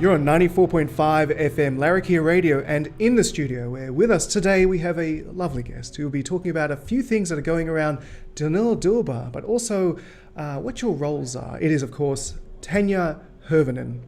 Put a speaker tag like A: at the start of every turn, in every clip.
A: You're on 94.5 FM Larrakia Radio, and in the studio where with us today we have a lovely guest who will be talking about a few things that are going around Danila Dilba, but also what your roles are. It is, of course, Tanja Hervonen.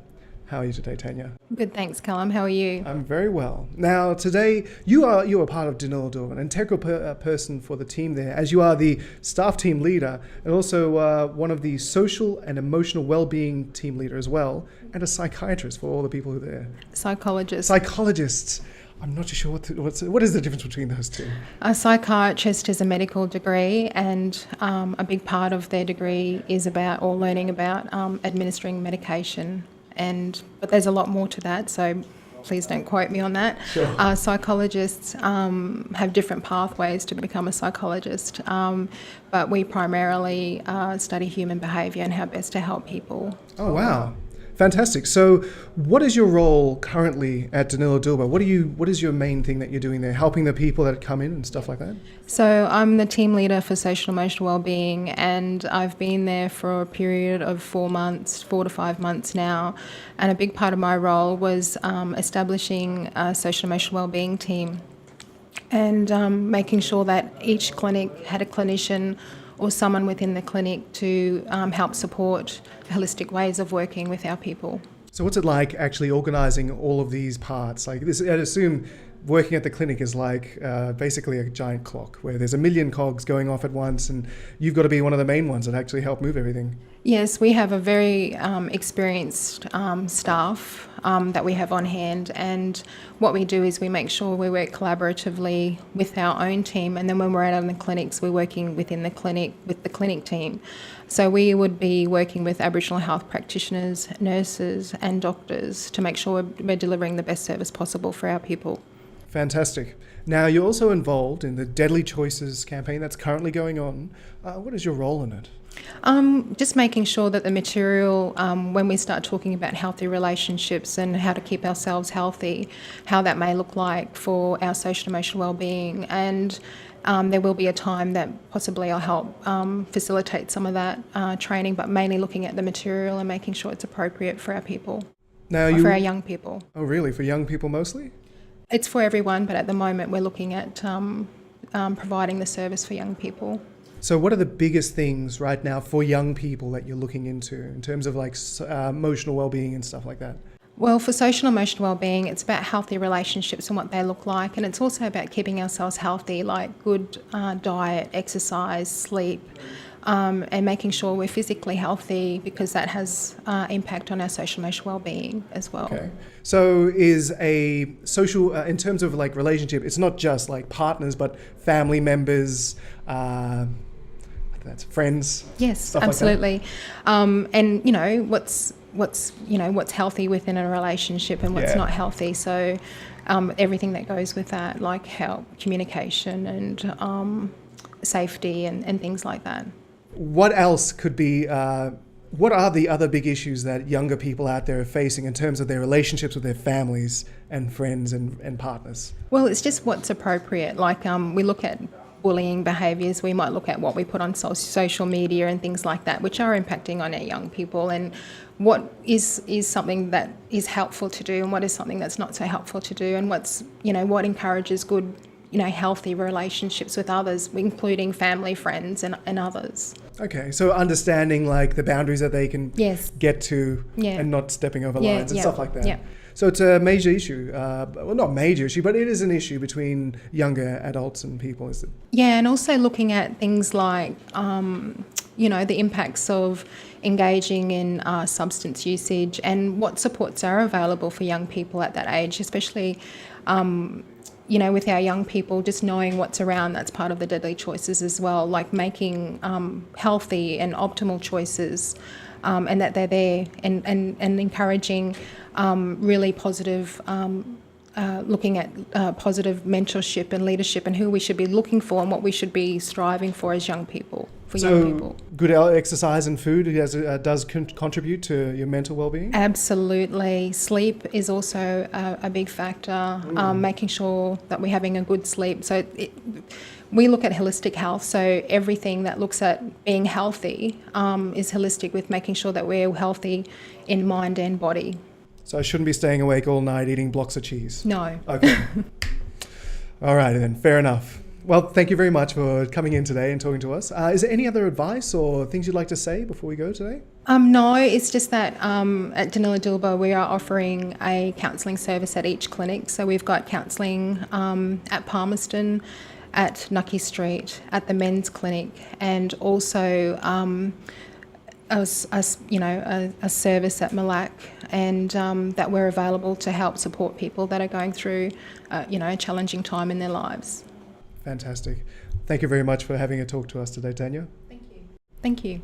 A: How are you today, Tanja?
B: Good, thanks, Callum. How are you?
A: I'm very well. Now, today you are part of Danila Dilba, an integral person for the team there, as you are the staff team leader and also one of the social and emotional well-being team leader as well, and a psychiatrist for all the people who are there. Psychologists. I'm not too sure what is the difference between those two.
B: A psychiatrist is a medical degree, and a big part of their degree is learning about administering medication. But there's a lot more to that, so please don't quote me on that.
A: Sure.
B: Psychologists have different pathways to become a psychologist, but we primarily study human behaviour and how best to help people.
A: Oh, wow. Fantastic. So what is your role currently at Danila Dilba? What is your main thing that you're doing there, helping the people that come in and stuff like that?
B: So I'm the team leader for social and emotional wellbeing, and I've been there for a period of 4 to 5 months now. And a big part of my role was establishing a social and emotional wellbeing team and making sure that each clinic had a clinician or someone within the clinic to help support holistic ways of working with our people.
A: So what's it like actually organising all of these parts? Like this, I'd assume working at the clinic is like basically a giant clock where there's a million cogs going off at once, and you've got to be one of the main ones that actually help move everything.
B: Yes, we have a very experienced staff that we have on hand, and what we do is we make sure we work collaboratively with our own team, and then when we're out in the clinics, we're working within the clinic with the clinic team. So we would be working with Aboriginal health practitioners, nurses and doctors to make sure we're delivering the best service possible for our people.
A: Fantastic. Now, you're also involved in the Deadly Choices campaign that's currently going on. What is your role in it?
B: Just making sure that the material, when we start talking about healthy relationships and how to keep ourselves healthy, how that may look like for our social and emotional wellbeing. And there will be a time that possibly I'll help facilitate some of that training, but mainly looking at the material and making sure it's appropriate for our people, for our young people.
A: Oh, really? For young people mostly?
B: It's for everyone, but at the moment we're looking at providing the service for young people.
A: So what are the biggest things right now for young people that you're looking into in terms of like emotional well-being and stuff like that?
B: Well, for social and emotional wellbeing, it's about healthy relationships and what they look like, and it's also about keeping ourselves healthy, like good diet, exercise, sleep, and making sure we're physically healthy, because that has impact on our social and emotional wellbeing as well.
A: Okay. So is a social, in terms of like relationship, it's not just like partners, but family members, that's friends.
B: Yes,
A: Like
B: absolutely. And what's healthy within a relationship and what's not healthy. So everything that goes with that, like help, communication and safety and things like that.
A: What else could be, what are the other big issues that younger people out there are facing in terms of their relationships with their families and friends and partners?
B: Well, it's just what's appropriate. Like we look at bullying behaviours, we might look at what we put on social media and things like that, which are impacting on our young people, and what is something that is helpful to do and what is something that's not so helpful to do, and what encourages good, healthy relationships with others, including family, friends and others.
A: Okay, so understanding like the boundaries that they can get to and not stepping over lines and stuff like that.
B: Yeah.
A: So it's a major issue, well, not major issue, but it is an issue between younger adults and people, is it?
B: Yeah, and also looking at things like, the impacts of engaging in substance usage and what supports are available for young people at that age, especially, with our young people, just knowing what's around. That's part of the Deadly Choices as well, like making healthy and optimal choices, and that they're there, and encouraging really positive, looking at positive mentorship and leadership and who we should be looking for and what we should be striving for as young people. Young people.
A: Good exercise and food does contribute to your mental well-being?
B: Absolutely. Sleep is also a big factor, making sure that we're having a good sleep. So we look at holistic health, so everything that looks at being healthy is holistic, with making sure that we're healthy in mind and body.
A: So I shouldn't be staying awake all night eating blocks of cheese?
B: No.
A: Okay. All right, then. Fair enough. Well, thank you very much for coming in today and talking to us. Is there any other advice or things you'd like to say before we go today?
B: No, it's just that at Danila Dilba we are offering a counselling service at each clinic. So we've got counselling at Palmerston, at Nucky Street, at the men's clinic, and also a service at Malak, and that we're available to help support people that are going through a challenging time in their lives.
A: Fantastic. Thank you very much for having a talk to us today, Tanja.
B: Thank you. Thank you.